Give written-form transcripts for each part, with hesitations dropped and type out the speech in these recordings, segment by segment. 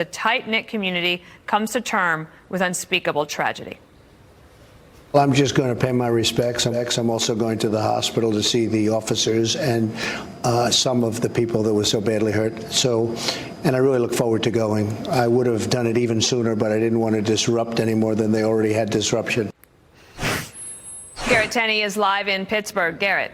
The tight-knit community comes to term with unspeakable tragedy. Well, I'm just going to pay my respects. I'm also going to the hospital to see the officers and some of the people that were so badly hurt. And I really look forward to going. I would have done it even sooner, but I didn't want to disrupt any more than they already had disruption. Garrett Tenney is live in Pittsburgh. Garrett.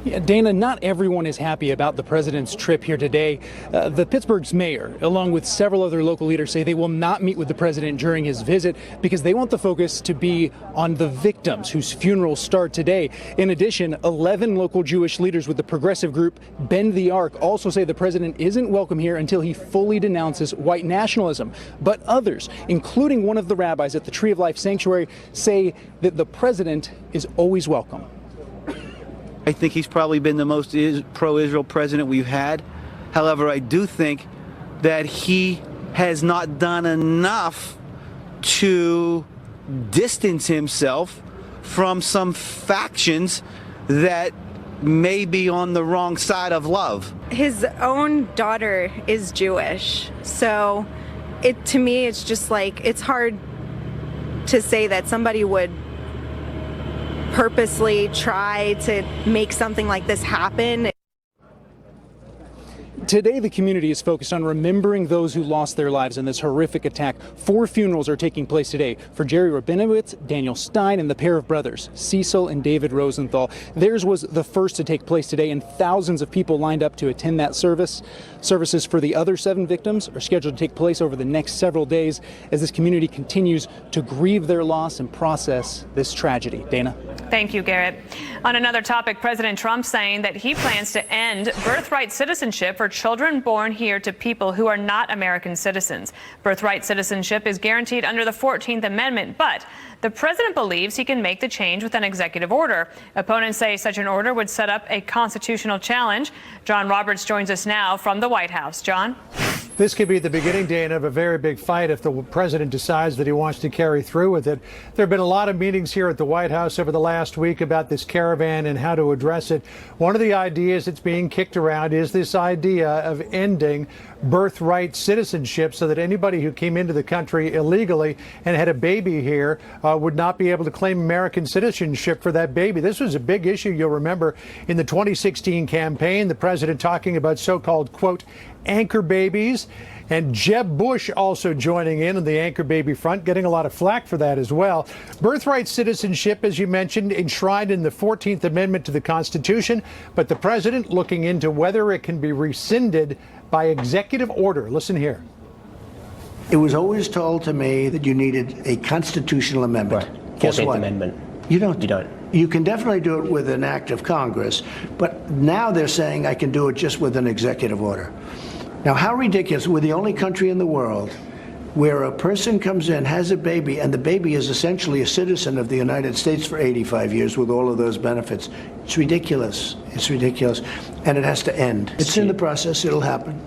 Yeah, Dana, not everyone is happy about the president's trip here today. The Pittsburgh's mayor, along with several other local leaders, say they will not meet with the president during his visit because they want the focus to be on the victims whose funerals start today. In addition, 11 local Jewish leaders with the progressive group Bend the Arc also say the president isn't welcome here until he fully denounces white nationalism. But others, including one of the rabbis at the Tree of Life Sanctuary, say that the president is always welcome. I think he's probably been the most pro-Israel president we've had. However, I do think that he has not done enough to distance himself from some factions that may be on the wrong side of love. His own daughter is Jewish, so to me it's just like, it's hard to say that somebody would purposely try to make something like this happen. Today, the community is focused on remembering those who lost their lives in this horrific attack. 4 funerals are taking place today for Jerry Rabinowitz, Daniel Stein, and the pair of brothers, Cecil and David Rosenthal. Theirs was the first to take place today, and thousands of people lined up to attend that service. Services for the other 7 victims are scheduled to take place over the next several days as this community continues to grieve their loss and process this tragedy. Dana. Thank you, Garrett. On another topic, President Trump saying that he plans to end birthright citizenship for children born here to people who are not American citizens. Birthright citizenship is guaranteed under the 14th Amendment, but the president believes he can make the change with an executive order. Opponents say such an order would set up a constitutional challenge. John Roberts joins us now from the White House. John? This could be the beginning, Dana, of a very big fight if the president decides that he wants to carry through with it. There have been a lot of meetings here at the White House over the last week about this caravan and how to address it. One of the ideas that's being kicked around is this idea of ending birthright citizenship so that anybody who came into the country illegally and had a baby here would not be able to claim American citizenship for that baby. This was a big issue, you'll remember, in the 2016 campaign, the president talking about so-called, quote, anchor babies, and Jeb Bush also joining in on the anchor baby front, getting a lot of flack for that as well. Birthright citizenship, as you mentioned, enshrined in the 14th Amendment to the Constitution, but the president looking into whether it can be rescinded by executive order. Listen here. It was always told to me that you needed a constitutional amendment. Right. Guess 14th what? Amendment. You don't. You don't. You can definitely do it with an act of Congress, but now they're saying I can do it just with an executive order. Now, how ridiculous. We're the only country in the world where a person comes in, has a baby, and the baby is essentially a citizen of the United States for 85 years with all of those benefits. It's ridiculous. It's ridiculous. And it has to end. It's in the process. It'll happen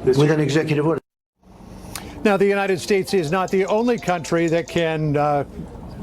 with an executive order. Now, the United States is not the only country that can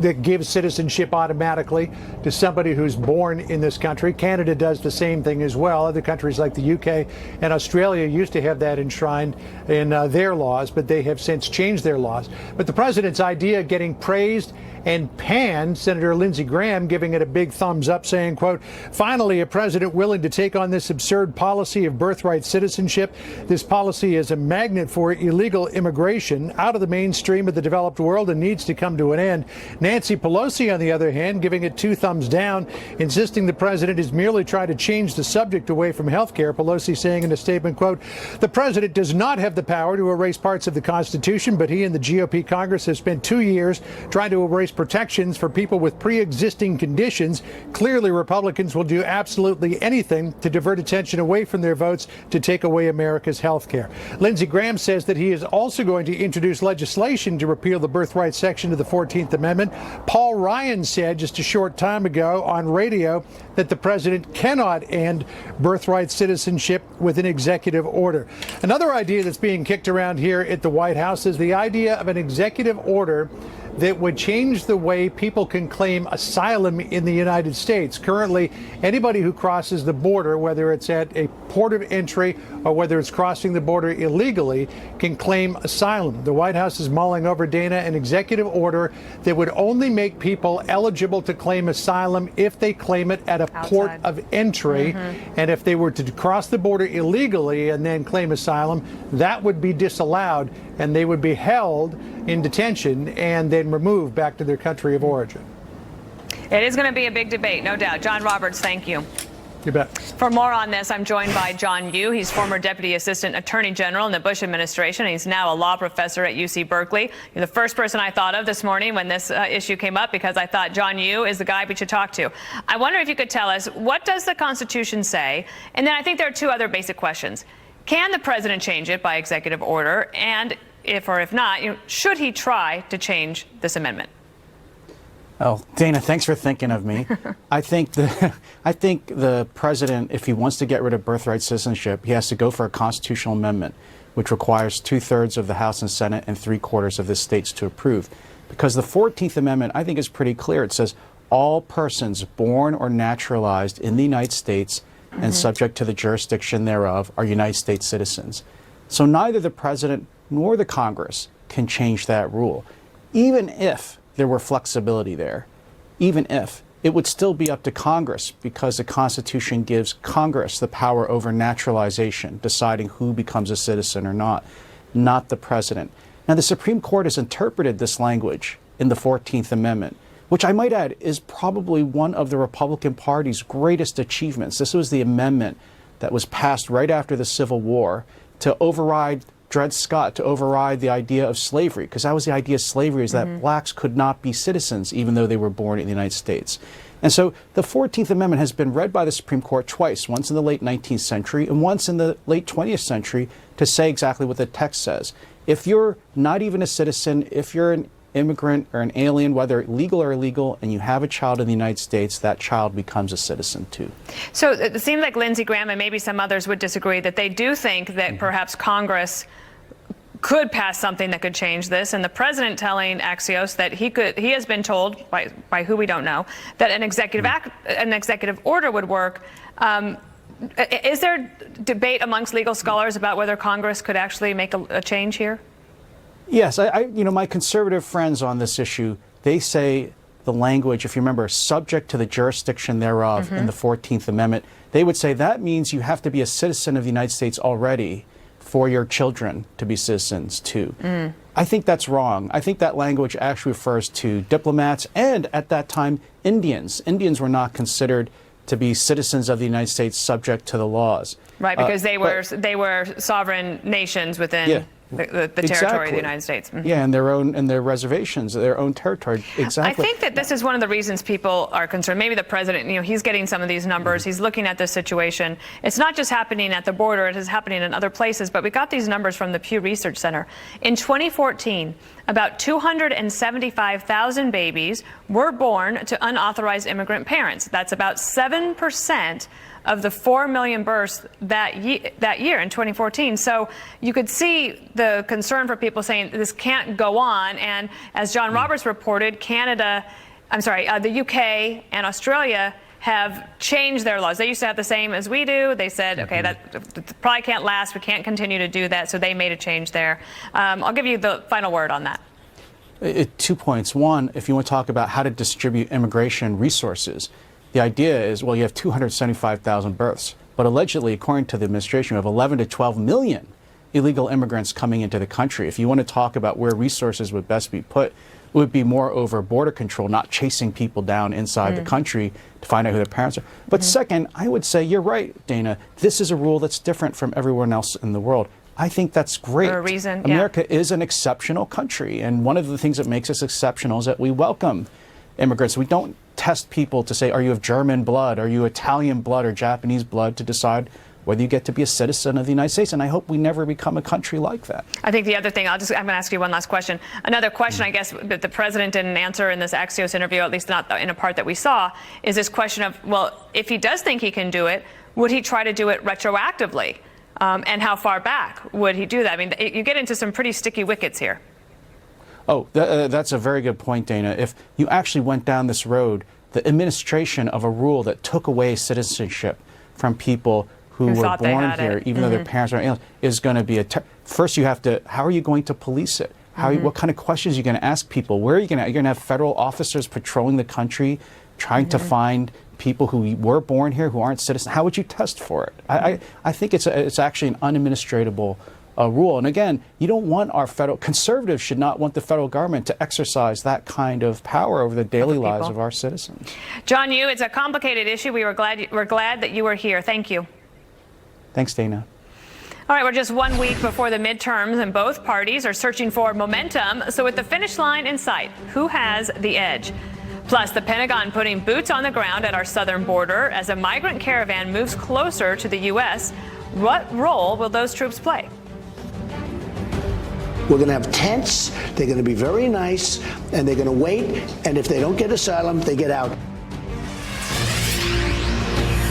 that gives citizenship automatically to somebody who's born in this country. Canada does the same thing as well. Other countries like the UK and Australia used to have that enshrined in their laws, but they have since changed their laws. But the president's idea getting praised and panned, Senator Lindsey Graham giving it a big thumbs up, saying, quote, finally, a president willing to take on this absurd policy of birthright citizenship. This policy is a magnet for illegal immigration out of the mainstream of the developed world and needs to come to an end. Nancy Pelosi, on the other hand, giving it 2 thumbs down, insisting the president is merely trying to change the subject away from health care. Pelosi saying in a statement, quote, the president does not have the power to erase parts of the Constitution, but he and the GOP Congress have spent 2 years trying to erase protections for people with pre-existing conditions. Clearly, Republicans will do absolutely anything to divert attention away from their votes to take away America's health care. Lindsey Graham says that he is also going to introduce legislation to repeal the birthright section of the 14th Amendment. Paul Ryan said just a short time ago on radio that the president cannot end birthright citizenship with an executive order. Another idea that's being kicked around here at the White House is the idea of an executive order that would change the way people can claim asylum in the United States. Currently, anybody who crosses the border, whether it's at a port of entry or whether it's crossing the border illegally, can claim asylum. The White House is mulling over, Dana, an executive order that would only make people eligible to claim asylum if they claim it at a port of entry. And if they were to cross the border illegally and then claim asylum, that would be disallowed, and they would be held in detention and then removed back to their country of origin. It is going to be a big debate, no doubt. John Roberts, thank you. You bet. For more on this, I'm joined by John Yoo. He's former Deputy Assistant Attorney General in the Bush administration. He's now a law professor at UC Berkeley. You're the first person I thought of this morning when this issue came up, because I thought John Yoo is the guy we should talk to. I wonder if you could tell us, what does the Constitution say? And then I think there are two other basic questions. Can the president change it by executive order? And if not, should he try to change this amendment? Oh, Dana, thanks for thinking of me. I think the president, if he wants to get rid of birthright citizenship, he has to go for a constitutional amendment, which requires 2/3 of the House and Senate and 3/4 of the states to approve. Because the 14th Amendment, I think, is pretty clear. It says all persons born or naturalized in the United States and subject to the jurisdiction thereof are United States citizens. So neither the president nor the Congress can change that rule. Even if there were flexibility there, even if, it would still be up to Congress, because the Constitution gives Congress the power over naturalization, deciding who becomes a citizen or not the president. Now, the Supreme Court has interpreted this language in the 14th Amendment, which I might add is probably one of the Republican Party's greatest achievements. This was the amendment that was passed right after the Civil War to override Dred Scott, to override the idea of slavery, because that was the idea of slavery, is that blacks could not be citizens even though they were born in the United States. And so the 14th Amendment has been read by the Supreme Court twice, once in the late 19th century and once in the late 20th century, to say exactly what the text says. If you're not even a citizen, if you're an immigrant or an alien, whether legal or illegal, and you have a child in the United States, that child becomes a citizen too. So it seems like Lindsey Graham and maybe some others would disagree that they do think that perhaps Congress could pass something that could change this, and the president telling Axios that he has been told by who we don't know that an executive order would work. Is there debate amongst legal scholars about whether Congress could actually make a change here? Yes, my conservative friends on this issue, they say the language, if you remember, subject to the jurisdiction thereof in the 14th Amendment, they would say that means you have to be a citizen of the United States already for your children to be citizens too. I think that's wrong. I think that language actually refers to diplomats and, at that time, Indians. Indians were not considered to be citizens of the United States subject to the laws. Right, because they were sovereign nations within the territory of the United States. Yeah, and their reservations, their own territory. Exactly. I think that this is one of the reasons people are concerned. Maybe the president, he's getting some of these numbers. He's looking at this situation. It's not just happening at the border. It is happening in other places. But we got these numbers from the Pew Research Center. In 2014, about 275,000 babies were born to unauthorized immigrant parents. That's about 7% of the 4 million births that year in 2014. So you could see the concern for people saying this can't go on. And as John Roberts reported, the UK and Australia have changed their laws. They used to have the same as we do. They said, okay, that probably can't last. We can't continue to do that. So they made a change there. I'll give you the final word on that. 2 points. One, if you want to talk about how to distribute immigration resources, the idea is, well, you have 275,000 births, but allegedly, according to the administration, you have 11 to 12 million illegal immigrants coming into the country. If you want to talk about where resources would best be put, it would be more over border control, not chasing people down inside the country to find out who their parents are. But second, I would say you're right, Dana. This is a rule that's different from everyone else in the world. I think that's great. For a reason, America is an exceptional country, and one of the things that makes us exceptional is that we welcome immigrants. We don't test people to say, are you of German blood, are you Italian blood or Japanese blood, to decide whether you get to be a citizen of the United States. And I hope we never become a country like that. I think the other thing, I'm going to ask you one last question. Another question, I guess, that the president didn't answer in this Axios interview, at least not in a part that we saw, is this question of, well, if he does think he can do it, would he try to do it retroactively? And how far back would he do that? I mean, you get into some pretty sticky wickets here. Oh, that's a very good point, Dana. If you actually went down this road, the administration of a rule that took away citizenship from people who were born here, even though their parents are aliens, is going to be first you have to, how are you going to police it? What kind of questions are you going to ask people? Where are you going to have federal officers patrolling the country, trying to find people who were born here who aren't citizens? How would you test for it? I think it's actually an unadministratable rule. And again, you don't want our conservatives should not want the federal government to exercise that kind of power over the daily lives of our citizens. John Yoo, it's a complicated issue. We're glad that you were here. Thank you. Thanks, Dana. All right, we're just 1 week before the midterms, and both parties are searching for momentum. So with the finish line in sight, who has the edge? Plus, the Pentagon putting boots on the ground at our southern border as a migrant caravan moves closer to the U.S. What role will those troops play? We're going to have tents. They're going to be very nice, and they're going to wait. And if they don't get asylum, they get out.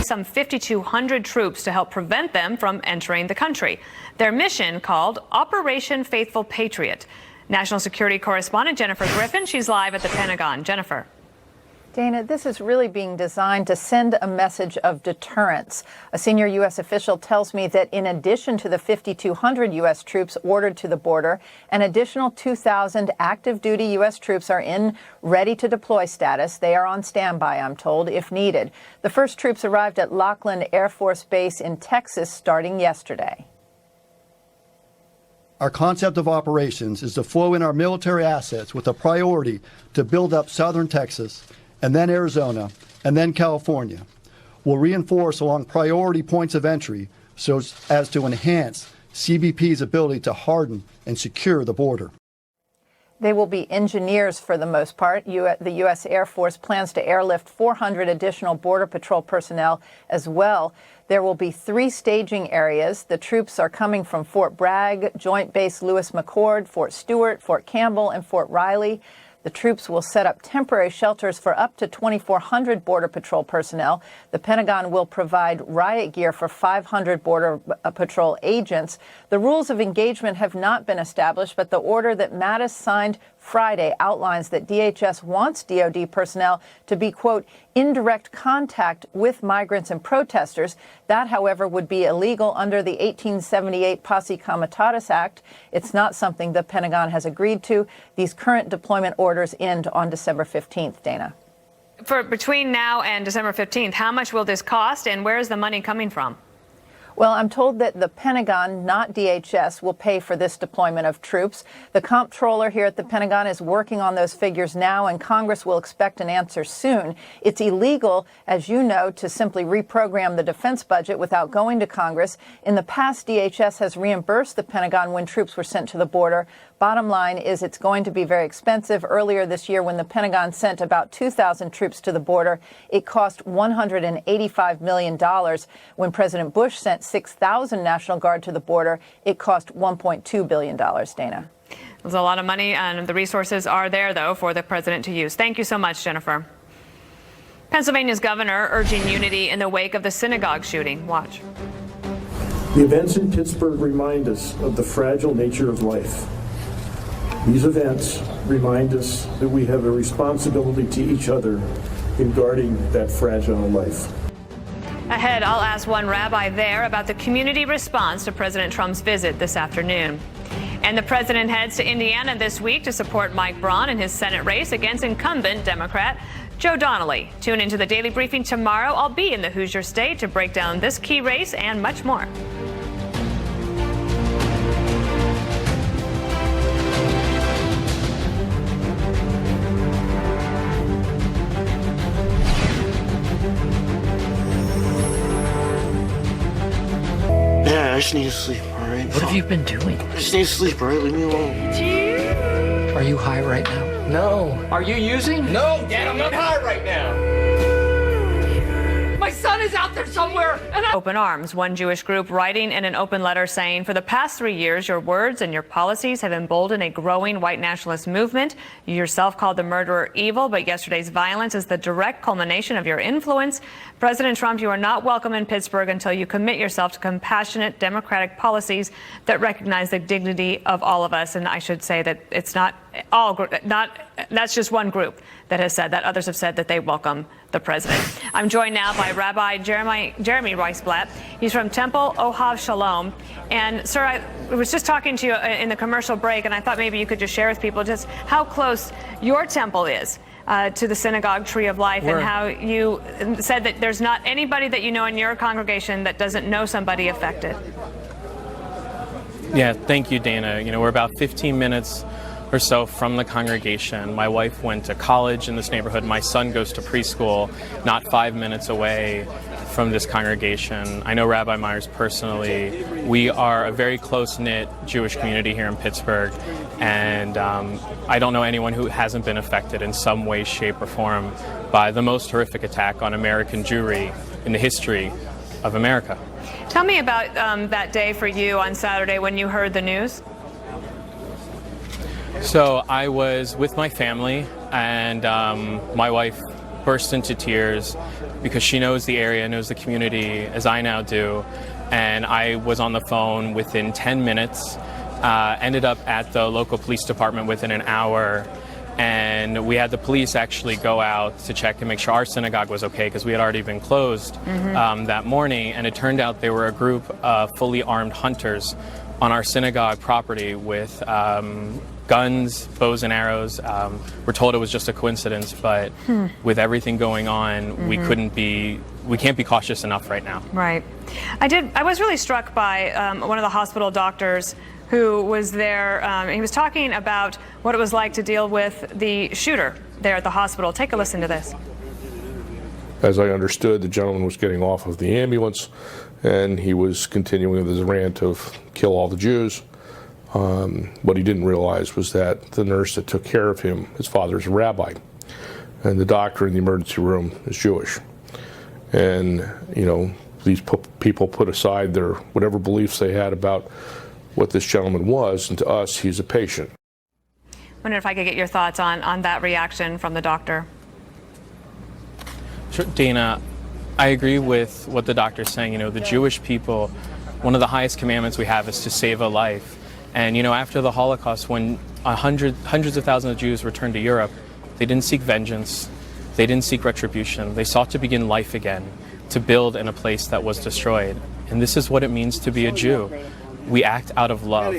Some 5,200 troops to help prevent them from entering the country. Their mission called Operation Faithful Patriot. National security correspondent Jennifer Griffin, she's live at the Pentagon. Jennifer. Dana, this is really being designed to send a message of deterrence. A senior U.S. official tells me that in addition to the 5,200 U.S. troops ordered to the border, an additional 2,000 active duty U.S. troops are in ready to deploy status. They are on standby, I'm told, if needed. The first troops arrived at Lackland Air Force Base in Texas starting yesterday. Our concept of operations is to flow in our military assets with a priority to build up southern Texas, and then Arizona, and then California. We'll reinforce along priority points of entry so as to enhance CBP's ability to harden and secure the border. They will be engineers for the most part. The U.S. Air Force plans to airlift 400 additional Border Patrol personnel as well. There will be 3 staging areas. The troops are coming from Fort Bragg, Joint Base Lewis McChord, Fort Stewart, Fort Campbell, and Fort Riley. The troops will set up temporary shelters for up to 2,400 Border Patrol personnel. The Pentagon will provide riot gear for 500 Border Patrol agents. The rules of engagement have not been established, but the order that Mattis signed Friday outlines that DHS wants DOD personnel to be, quote, in direct contact with migrants and protesters. That, however, would be illegal under the 1878 Posse Comitatus Act. It's not something the Pentagon has agreed to. These current deployment orders end on December 15th, Dana. For between now and December 15th, how much will this cost, and where is the money coming from? Well, I'm told that the Pentagon, not DHS, will pay for this deployment of troops. The comptroller here at the Pentagon is working on those figures now, and Congress will expect an answer soon. It's illegal, as you know, to simply reprogram the defense budget without going to Congress. In the past, DHS has reimbursed the Pentagon when troops were sent to the border. Bottom line is it's going to be very expensive. Earlier this year, when the Pentagon sent about 2,000 troops to the border, it cost $185 million. When President Bush sent 6,000 National Guard to the border, it cost $1.2 billion, Dana. There's a lot of money, and the resources are there, though, for the president to use. Thank you so much, Jennifer. Pennsylvania's governor urging unity in the wake of the synagogue shooting. Watch. The events in Pittsburgh remind us of the fragile nature of life. These events remind us that we have a responsibility to each other in guarding that fragile life. Ahead, I'll ask one rabbi there about the community response to President Trump's visit this afternoon. And the president heads to Indiana this week to support Mike Braun in his Senate race against incumbent Democrat Joe Donnelly. Tune into the Daily Briefing tomorrow. I'll be in the Hoosier State to break down this key race and much more. Yeah, I just need to sleep, all right? What have you been doing? I just need to sleep, all right? Leave me alone. Are you high right now? No. Are you using? No, Dad, I'm not high right now. My son is out there somewhere. And Open Arms, one Jewish group writing in an open letter saying, for the past 3 years, your words and your policies have emboldened a growing white nationalist movement. You yourself called the murderer evil, but yesterday's violence is the direct culmination of your influence. President Trump, you are not welcome in Pittsburgh until you commit yourself to compassionate democratic policies that recognize the dignity of all of us. And I should say that it's not all, that's just one group that has said that. Others have said that they welcome the president. I'm joined now by Rabbi Jeremy Weisblatt. He's from Temple Ohav Shalom. And sir, I was just talking to you in the commercial break, and I thought maybe you could just share with people just how close your temple is to the synagogue Tree of Life, and how you said that there's not anybody that you know in your congregation that doesn't know somebody affected. Yeah, thank you, Dana. You know, we're about 15 minutes or so from the congregation. My wife went to college in this neighborhood. My son goes to preschool not 5 minutes away from this congregation. I know Rabbi Myers personally. We are a very close-knit Jewish community here in Pittsburgh, and I don't know anyone who hasn't been affected in some way, shape, or form by the most horrific attack on American Jewry in the history of America. Tell me about that day for you on Saturday when you heard the news. So I was with my family, and my wife burst into tears because she knows the area, knows the community as I now do. And I was on the phone within 10 minutes, ended up at the local police department within an hour. And we had the police actually go out to check and make sure our synagogue was okay, because we had already been closed that morning. And it turned out they were a group of fully armed hunters on our synagogue property with guns, bows and arrows. We're told it was just a coincidence, but with everything going on, we can't be cautious enough right now. Right. I was really struck by one of the hospital doctors who was there. He was talking about what it was like to deal with the shooter there at the hospital. Take a listen to this. As I understood, the gentleman was getting off of the ambulance, and he was continuing with his rant of kill all the Jews. What he didn't realize was that the nurse that took care of him, his father's a rabbi, and the doctor in the emergency room is Jewish. And, you know, these people put aside their whatever beliefs they had about what this gentleman was, and to us, he's a patient. I wonder if I could get your thoughts on that reaction from the doctor. Sure, Dana, I agree with what the doctor's saying. You know, the Jewish people, one of the highest commandments we have is to save a life. And, you know, after the Holocaust, when hundreds of thousands of Jews returned to Europe, they didn't seek vengeance. They didn't seek retribution. They sought to begin life again, to build in a place that was destroyed. And this is what it means to be a Jew. We act out of love.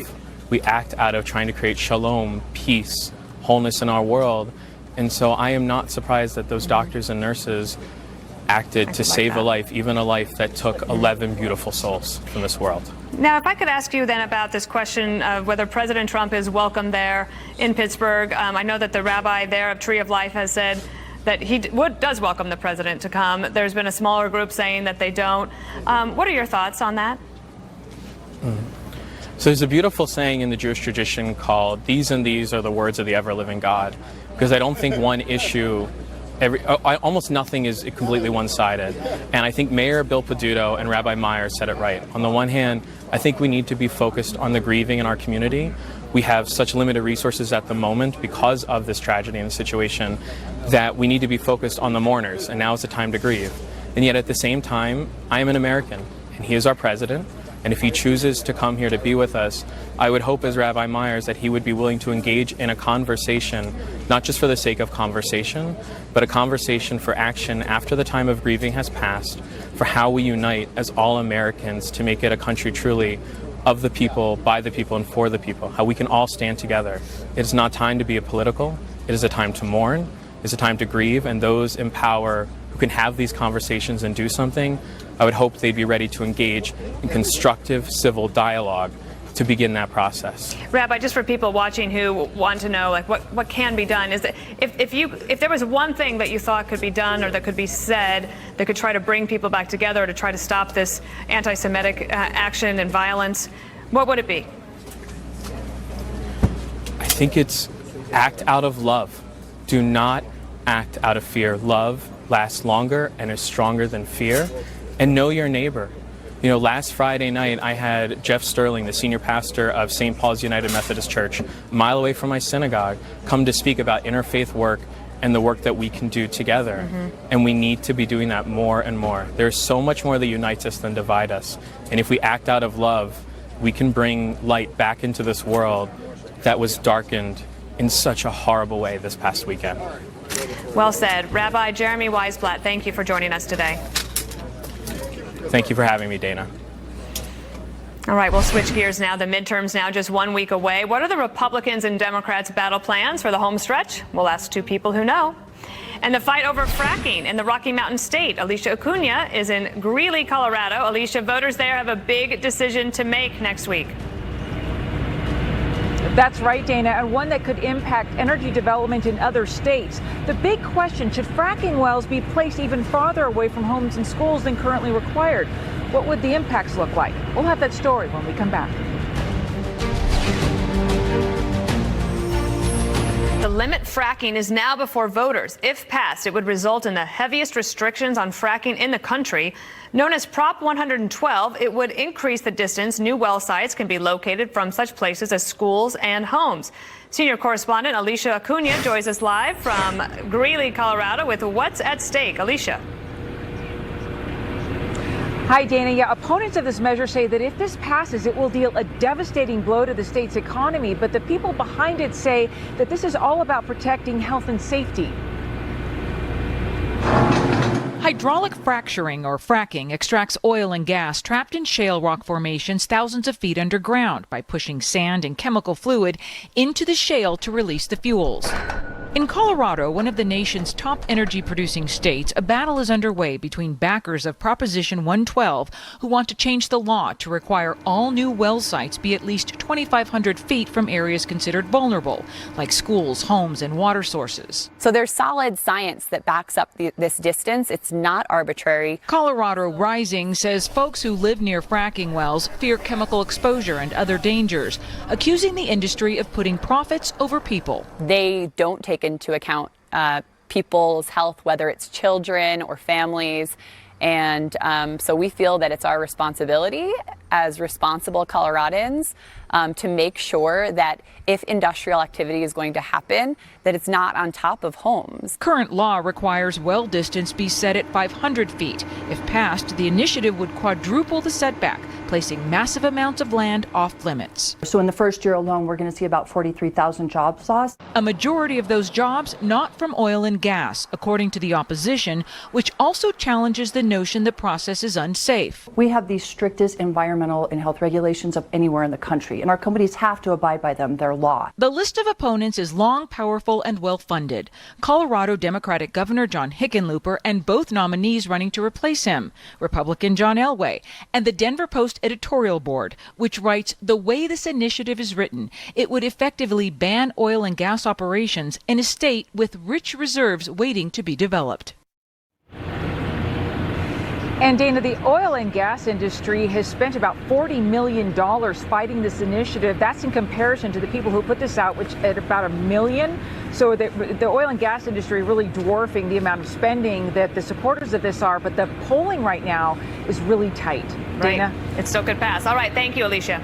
We act out of trying to create shalom, peace, wholeness in our world. And so I am not surprised that those doctors and nurses acted to save a life, even a life that took 11 beautiful souls from this world. Now, if I could ask you then about this question of whether President Trump is welcome there in Pittsburgh. I know that the rabbi there of Tree of Life has said that he does welcome the president to come. There's been a smaller group saying that they don't. What are your thoughts on that? So there's a beautiful saying in the Jewish tradition called, "These and these are the words of the ever-living God," because I don't think one issue, almost nothing is completely one-sided. And I think Mayor Bill Peduto and Rabbi Myers said it right. On the one hand, I think we need to be focused on the grieving in our community. We have such limited resources at the moment because of this tragedy and the situation that we need to be focused on the mourners, and now is the time to grieve. And yet at the same time, I am an American, and he is our president. And if he chooses to come here to be with us, I would hope as Rabbi Myers that he would be willing to engage in a conversation, not just for the sake of conversation, but a conversation for action after the time of grieving has passed, for how we unite as all Americans to make it a country truly of the people, by the people, and for the people, how we can all stand together. It is not time to be apolitical. It is a time to mourn. It is a time to grieve, and those in power who can have these conversations and do something, I would hope they'd be ready to engage in constructive civil dialogue to begin that process. Rabbi, just for people watching who want to know, like, what can be done, is that if there was one thing that you thought could be done or that could be said that could try to bring people back together or to try to stop this anti-Semitic action and violence, what would it be? I think it's act out of love. Do not act out of fear. Love lasts longer and is stronger than fear. And know your neighbor. You know, last Friday night, I had Jeff Sterling, the senior pastor of St. Paul's United Methodist Church, a mile away from my synagogue, come to speak about interfaith work and the work that we can do together. And we need to be doing that more and more. There's so much more that unites us than divides us. And if we act out of love, we can bring light back into this world that was darkened in such a horrible way this past weekend. Well said. Rabbi Jeremy Weisblatt, thank you for joining us today. Thank you for having me, Dana. All right, we'll switch gears now. The midterms now just 1 week away. What are the Republicans and Democrats' battle plans for the home stretch? We'll ask two people who know. And the fight over fracking in the Rocky Mountain State. Alicia Acuna is in Greeley, Colorado. Alicia, voters there have a big decision to make next week. That's right, Dana, and one that could impact energy development in other states. The big question, should fracking wells be placed even farther away from homes and schools than currently required? What would the impacts look like? We'll have that story when we come back. The limit fracking is now before voters. If passed, it would result in the heaviest restrictions on fracking in the country. Known as Prop 112, it would increase the distance new well sites can be located from such places as schools and homes. Senior correspondent Alicia Acuna joins us live from Greeley, Colorado with what's at stake. Alicia. Hi, Dana. Yeah, opponents of this measure say that if this passes, it will deal a devastating blow to the state's economy. But the people behind it say that this is all about protecting health and safety. Hydraulic fracturing, or fracking, extracts oil and gas trapped in shale rock formations thousands of feet underground by pushing sand and chemical fluid into the shale to release the fuels. In Colorado, one of the nation's top energy-producing states, a battle is underway between backers of Proposition 112 who want to change the law to require all new well sites be at least 2,500 feet from areas considered vulnerable, like schools, homes, and water sources. So there's solid science that backs up this distance. It's not arbitrary. Colorado Rising says folks who live near fracking wells fear chemical exposure and other dangers, accusing the industry of putting profits over people. They don't take into account people's health, whether it's children or families. And so we feel that it's our responsibility as responsible Coloradans to make sure that if industrial activity is going to happen, that it's not on top of homes. Current law requires well distance be set at 500 feet. If passed, the initiative would quadruple the setback, placing massive amounts of land off limits. So in the first year alone, we're going to see about 43,000 jobs lost. A majority of those jobs not from oil and gas, according to the opposition, which also challenges the notion the process is unsafe. We have the strictest environmental and health regulations of anywhere in the country, and our companies have to abide by them. They're law. The list of opponents is long, powerful, and well-funded. Colorado Democratic Governor John Hickenlooper and both nominees running to replace him, Republican John Elway, and the Denver Post editorial board, which writes, the way this initiative is written, it would effectively ban oil and gas operations in a state with rich reserves waiting to be developed. And Dana, the oil and gas industry has spent about $40 million fighting this initiative. That's in comparison to the people who put this out, which at about $1 million. So the oil and gas industry really dwarfing the amount of spending that the supporters of this are. But the polling right now is really tight. Dana? Right. It still could pass. All right. Thank you, Alicia.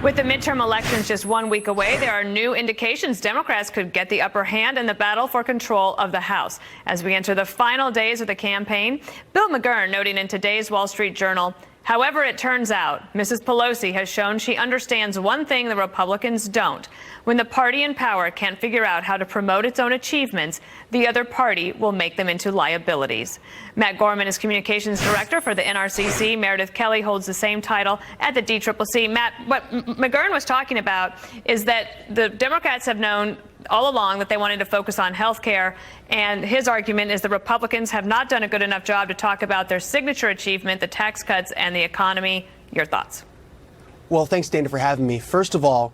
With the midterm elections just 1 week away, there are new indications Democrats could get the upper hand in the battle for control of the House. As we enter the final days of the campaign, Bill McGurn noting in today's Wall Street Journal, however it turns out, Mrs. Pelosi has shown she understands one thing the Republicans don't. When the party in power can't figure out how to promote its own achievements, the other party will make them into liabilities. Matt Gorman is communications director for the NRCC. Meredith Kelly holds the same title at the DCCC. Matt, what McGurn was talking about is that the Democrats have known all along that they wanted to focus on health care, and his argument is the Republicans have not done a good enough job to talk about their signature achievement, the tax cuts and the economy. Your thoughts? Well, thanks, Dana, for having me. First of all,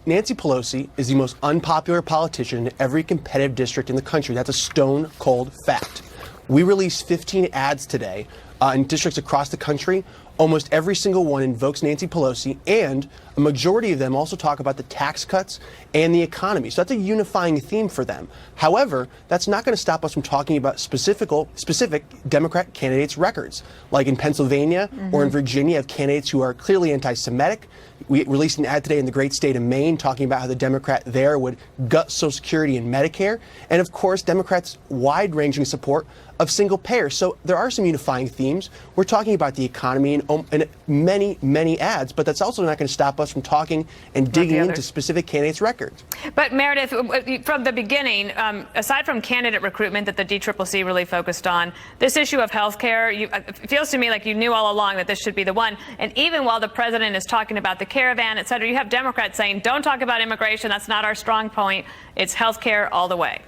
Nancy Pelosi is the most unpopular politician in every competitive district in the country. That's a stone-cold fact. We released 15 ads today in districts across the country. Almost every single one invokes Nancy Pelosi, and a majority of them also talk about the tax cuts and the economy. So that's a unifying theme for them. However, that's not going to stop us from talking about specific Democrat candidates' records. Like in Pennsylvania or in Virginia, you have candidates who are clearly anti-Semitic. We released an ad today in the great state of Maine talking about how the Democrat there would gut Social Security and Medicare. And of course, Democrats' wide-ranging support of single payer. So there are some unifying themes. We're talking about the economy in many, many ads, but that's also not going to stop us from talking and digging into specific candidates' records. But Meredith, from the beginning, aside from candidate recruitment that the DCCC really focused on, this issue of health care, it feels to me like you knew all along that this should be the one. And even while the president is talking about the caravan, et cetera, you have Democrats saying, don't talk about immigration. That's not our strong point. It's health care all the way.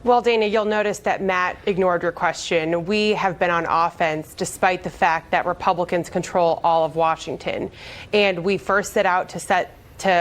Well, Dana, you'll notice that Matt ignored your question. We have been on offense despite the fact that Republicans control all of Washington. And we first set out to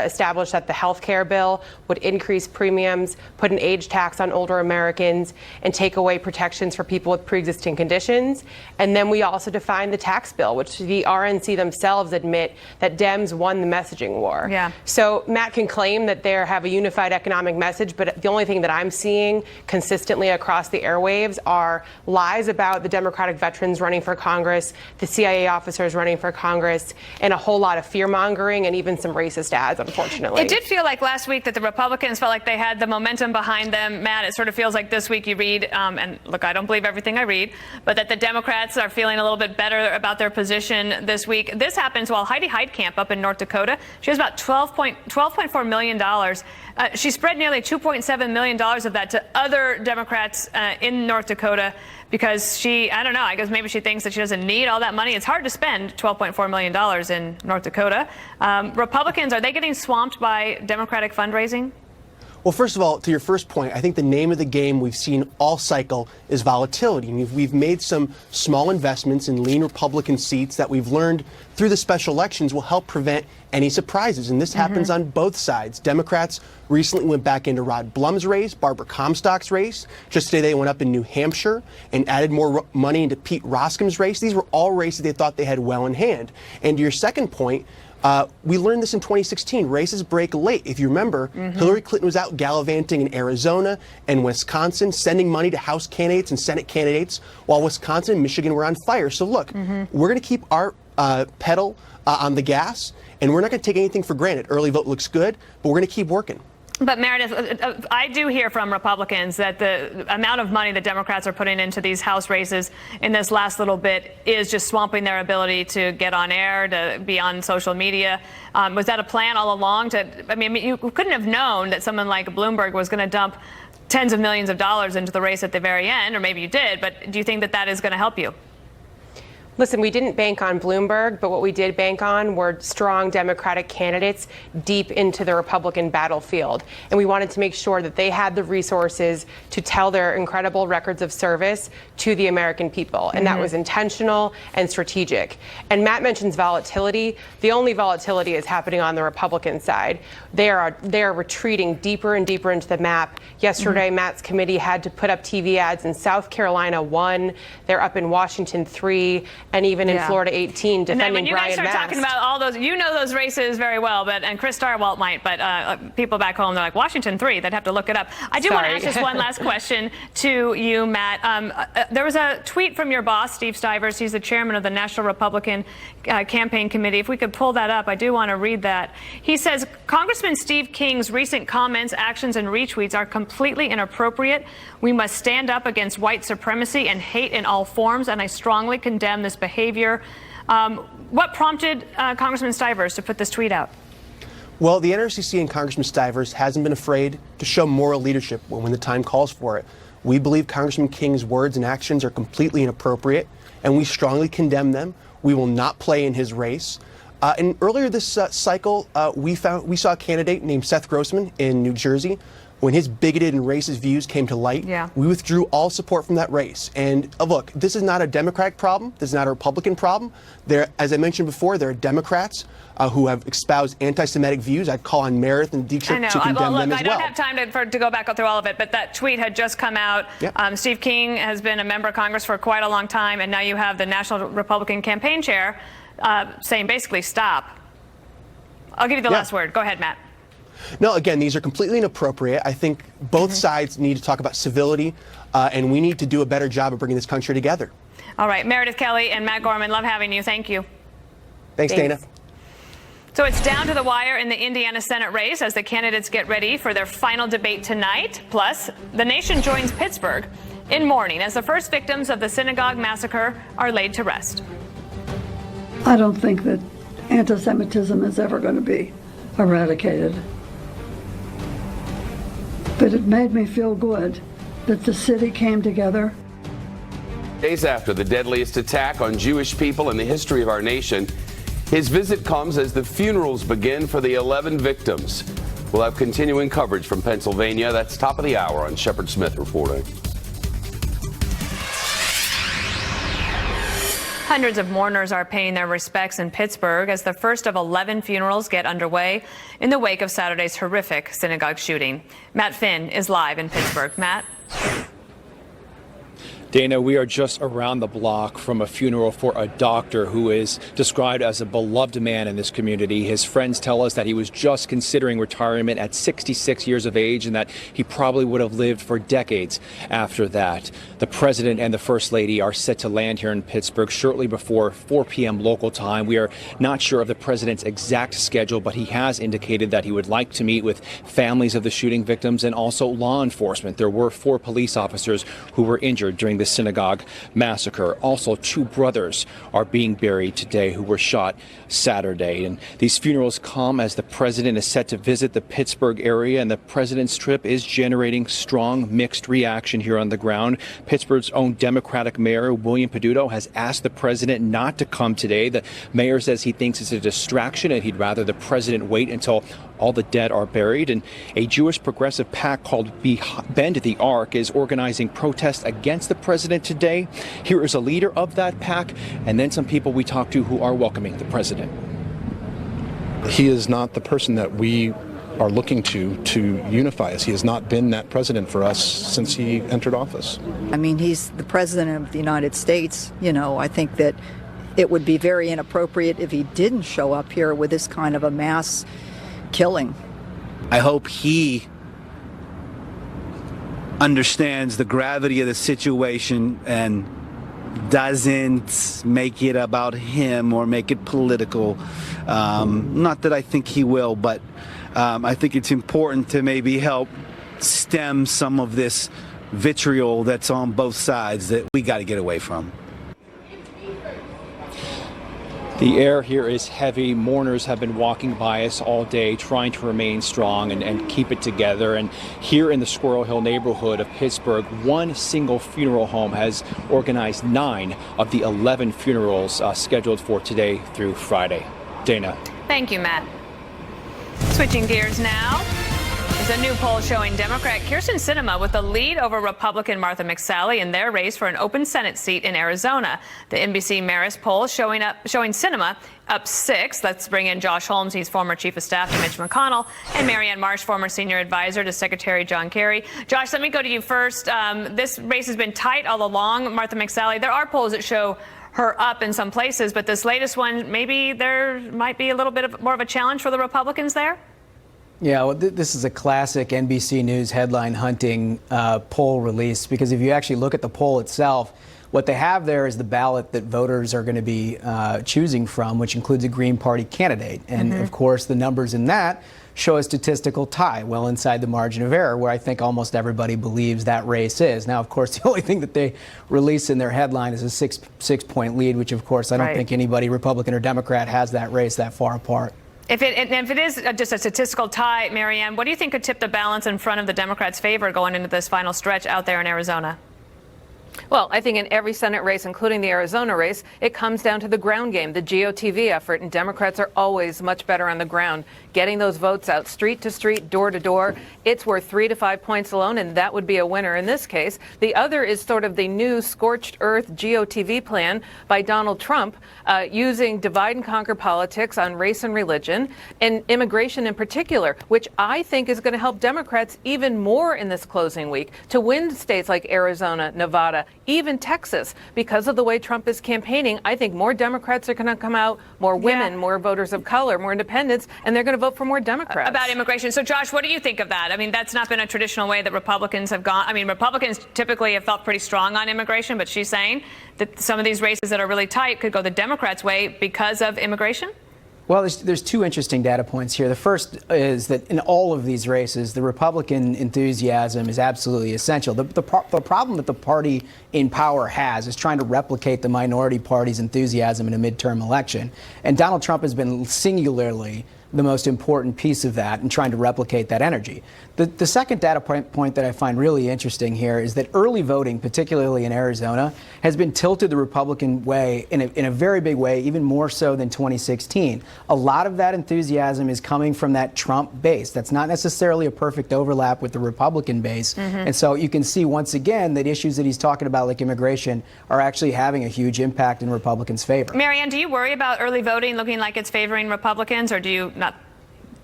establish that the health care bill would increase premiums, put an age tax on older Americans, and take away protections for people with pre-existing conditions. And then we also defined the tax bill, which the RNC themselves admit that Dems won the messaging war. Yeah. So Matt can claim that they have a unified economic message, but the only thing that I'm seeing consistently across the airwaves are lies about the Democratic veterans running for Congress, the CIA officers running for Congress, and a whole lot of fear-mongering and even some racist ads. Unfortunately. It did feel like last week that the Republicans felt like they had the momentum behind them. Matt, it sort of feels like this week you read, and look, I don't believe everything I read, but that the Democrats are feeling a little bit better about their position this week. This happens while Heidi Heitkamp up in North Dakota, she has about $12.4 million. She spread nearly $2.7 million of that to other Democrats in North Dakota because I don't know, I guess maybe she thinks that she doesn't need all that money. It's hard to spend $12.4 million in North Dakota. Republicans, are they getting swamped by Democratic fundraising? Well, first of all, to your first point, I think the name of the game we've seen all cycle is volatility. And we've made some small investments in lean Republican seats that we've learned through the special elections will help prevent any surprises. And this happens on both sides. Democrats recently went back into Rod Blum's race, Barbara Comstock's race. Just today they went up in New Hampshire and added more money into Pete Roskam's race. These were all races they thought they had well in hand. And to your second point, we learned this in 2016. Races break late. If you remember, Hillary Clinton was out gallivanting in Arizona and Wisconsin, sending money to House candidates and Senate candidates, while Wisconsin and Michigan were on fire. So look, we're going to keep our pedal on the gas, and we're not going to take anything for granted. Early vote looks good, but we're going to keep working. But Meredith, I do hear from Republicans that the amount of money that Democrats are putting into these House races in this last little bit is just swamping their ability to get on air, to be on social media. Was that a plan all along? You couldn't have known that someone like Bloomberg was going to dump tens of millions of dollars into the race at the very end, or maybe you did, but do you think that that is going to help you? Listen, we didn't bank on Bloomberg, but what we did bank on were strong Democratic candidates deep into the Republican battlefield. And we wanted to make sure that they had the resources to tell their incredible records of service to the American people. And that was intentional and strategic. And Matt mentions volatility. The only volatility is happening on the Republican side. They are retreating deeper and deeper into the map. Yesterday, Matt's committee had to put up TV ads in South Carolina 1. They're up in Washington 3. And even in Florida 18, defending Brian Mast. And then when you guys start talking about all those, you know those races very well, and Chris Starwalt might, but people back home, they're like, Washington 3, they'd have to look it up. I do want to ask just one last question to you, Matt. There was a tweet from your boss, Steve Stivers. He's the chairman of the National Republican Campaign Committee. If we could pull that up, I do want to read that. He says, Congressman Steve King's recent comments, actions, and retweets are completely inappropriate. We must stand up against white supremacy and hate in all forms, and I strongly condemn this behavior. What prompted Congressman Stivers to put this tweet out? Well, the NRCC and Congressman Stivers hasn't been afraid to show moral leadership when the time calls for it. We believe Congressman King's words and actions are completely inappropriate, and we strongly condemn them. We will not play in his race. And earlier this cycle, we saw a candidate named Seth Grossman in New Jersey when his bigoted and racist views came to light, we withdrew all support from that race. And look, this is not a Democratic problem. This is not a Republican problem. There, as I mentioned before, there are Democrats who have espoused anti-Semitic views. I'd call on Meredith and Dietrich to condemn them as well. I don't have time to go back through all of it, but that tweet had just come out. Steve King has been a member of Congress for quite a long time, and now you have the National Republican Campaign Chair saying basically stop. I'll give you the last word. Go ahead, Matt. No, again, these are completely inappropriate. I think both sides need to talk about civility, and we need to do a better job of bringing this country together. All right, Meredith Kelly and Matt Gorman, love having you. Thank you. Thanks, Dana. So it's down to the wire in the Indiana Senate race as the candidates get ready for their final debate tonight. Plus, the nation joins Pittsburgh in mourning as the first victims of the synagogue massacre are laid to rest. I don't think that anti-Semitism is ever going to be eradicated. But it made me feel good that the city came together. Days after the deadliest attack on Jewish people in the history of our nation, his visit comes as the funerals begin for the 11 victims. We'll have continuing coverage from Pennsylvania. That's top of the hour on Shepard Smith reporting. Hundreds of mourners are paying their respects in Pittsburgh as the first of 11 funerals get underway in the wake of Saturday's horrific synagogue shooting. Matt Finn is live in Pittsburgh. Matt? Dana, we are just around the block from a funeral for a doctor who is described as a beloved man in this community. His friends tell us that he was just considering retirement at 66 years of age and that he probably would have lived for decades after that. The president and the first lady are set to land here in Pittsburgh shortly before 4 p.m. local time. We are not sure of the president's exact schedule, but he has indicated that he would like to meet with families of the shooting victims and also law enforcement. There were 4 police officers who were injured during the synagogue massacre. Also, 2 brothers are being buried today who were shot Saturday. And these funerals come as the president is set to visit the Pittsburgh area, and the president's trip is generating strong mixed reaction here on the ground. Pittsburgh's own Democratic mayor, William Peduto, has asked the president not to come today. The mayor says he thinks it's a distraction and he'd rather the president wait until all the dead are buried. And a Jewish progressive PAC called Bend the Arc is organizing protests against the president today. Here is a leader of that PAC, and then some people we talked to who are welcoming the president. He is not the person that we are looking to unify us. He has not been that president for us since he entered office. I mean, he's the president of the United States. You know, I think that it would be very inappropriate if he didn't show up here with this kind of a mass killing. I hope he understands the gravity of the situation and doesn't make it about him or make it political. Not that I think he will, but I think it's important to maybe help stem some of this vitriol that's on both sides that we got to get away from. The air here is heavy. Mourners have been walking by us all day trying to remain strong and keep it together. And here in the Squirrel Hill neighborhood of Pittsburgh, one single funeral home has organized 9 of the 11 funerals scheduled for today through Friday. Dana. Thank you, Matt. Switching gears now. There's a new poll showing Democrat Kyrsten Sinema with the lead over Republican Martha McSally in their race for an open Senate seat in Arizona. The NBC Marist poll showing Sinema up 6. Let's bring in Josh Holmes. He's former chief of staff to Mitch McConnell, and Marianne Marsh, former senior advisor to Secretary John Kerry. Josh, let me go to you first. This race has been tight all along. Martha McSally, there are polls that show her up in some places, but this latest one, maybe there might be a little bit more of a challenge for the Republicans there? Yeah, well, this is a classic NBC News headline hunting poll release, because if you actually look at the poll itself, what they have there is the ballot that voters are going to be choosing from, which includes a Green Party candidate. And of course, the numbers in that show a statistical tie well inside the margin of error, where I think almost everybody believes that race is. Now, of course, the only thing that they release in their headline is a six-point lead, which, of course, I don't think anybody, Republican or Democrat, has that race that far apart. If it is just a statistical tie, Marianne, what do you think could tip the balance in front of the Democrats' favor going into this final stretch out there in Arizona? Well, I think in every Senate race, including the Arizona race, it comes down to the ground game, the GOTV effort, and Democrats are always much better on the ground, getting those votes out street to street, door to door. It's worth 3 to 5 points alone, and that would be a winner in this case. The other is sort of the new scorched earth GOTV plan by Donald Trump, using divide and conquer politics on race and religion, and immigration in particular, which I think is going to help Democrats even more in this closing week to win states like Arizona, Nevada, even Texas. Because of the way Trump is campaigning, I think more Democrats are going to come out, more women, more voters of color, more independents, and they're going to vote for more Democrats. About immigration. So, Josh, what do you think of that? I mean, that's not been a traditional way that Republicans have gone. I mean, Republicans typically have felt pretty strong on immigration, but she's saying that some of these races that are really tight could go the Democrats' way because of immigration? Well, there's two interesting data points here. The first is that in all of these races, the Republican enthusiasm is absolutely essential. The problem that the party in power has is trying to replicate the minority party's enthusiasm in a midterm election. And Donald Trump has been singularly the most important piece of that and trying to replicate that energy. The second data point that I find really interesting here is that early voting, particularly in Arizona, has been tilted the Republican way in a very big way, even more so than 2016. A lot of that enthusiasm is coming from that Trump base. That's not necessarily a perfect overlap with the Republican base. And so you can see once again that issues that he's talking about, like immigration, are actually having a huge impact in Republicans' favor. Marianne, do you worry about early voting looking like it's favoring Republicans, or do you not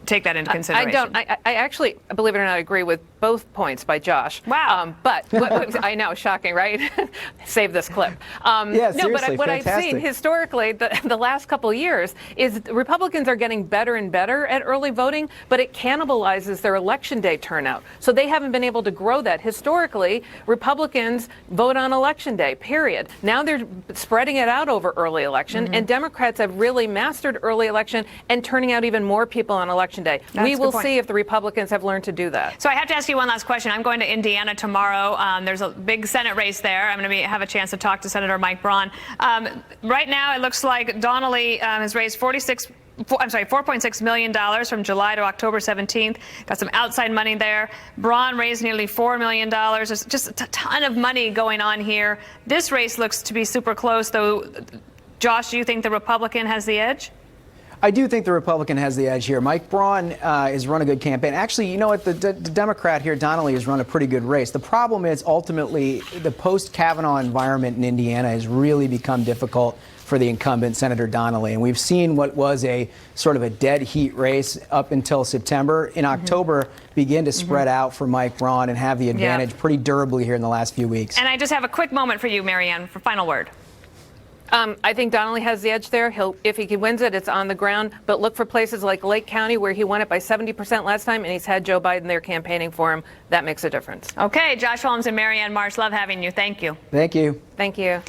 take that into consideration? I don't. I actually, believe it or not, agree with both points by Josh. Wow. But I know, shocking, right? Save this clip. Yeah, no, but what I've fantastic. seen historically the last couple of years is Republicans are getting better and better at early voting, but it cannibalizes their election day turnout. So they haven't been able to grow that. Historically, Republicans vote on election day, period. Now they're spreading it out over early election, and Democrats have really mastered early election and turning out even more people on election day. That's We a good will point. see if the Republicans have learned to do that. So I have to ask you one last question. I'm going to Indiana tomorrow. There's a big Senate race there. I'm going to have a chance to talk to Senator Mike Braun. Right now, it looks like Donnelly has raised $4.6 million from July to October 17th. Got some outside money there. Braun raised nearly $4 million. There's just a ton of money going on here. This race looks to be super close, though. Josh, do you think the Republican has the edge? I do think the Republican has the edge here. Mike Braun has run a good campaign. Actually, you know what? The Democrat here, Donnelly, has run a pretty good race. The problem is ultimately the post-Kavanaugh environment in Indiana has really become difficult for the incumbent, Senator Donnelly. And we've seen what was a sort of a dead heat race up until September. In October, begin to spread out for Mike Braun and have the advantage pretty durably here in the last few weeks. And I just have a quick moment for you, Marianne, for final word. I think Donnelly has the edge there. If he wins it, it's on the ground. But look for places like Lake County, where he won it by 70% last time, and he's had Joe Biden there campaigning for him. That makes a difference. Okay, Josh Holmes and Marianne Marsh, love having you. Thank you. Thank you. Thank you.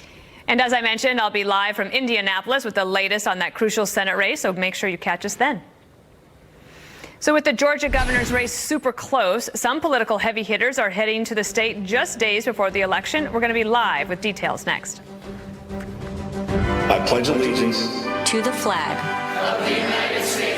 And as I mentioned, I'll be live from Indianapolis with the latest on that crucial Senate race, so make sure you catch us then. So with the Georgia governor's race super close, some political heavy hitters are heading to the state just days before the election. We're going to be live with details next. I pledge allegiance to the flag of the United States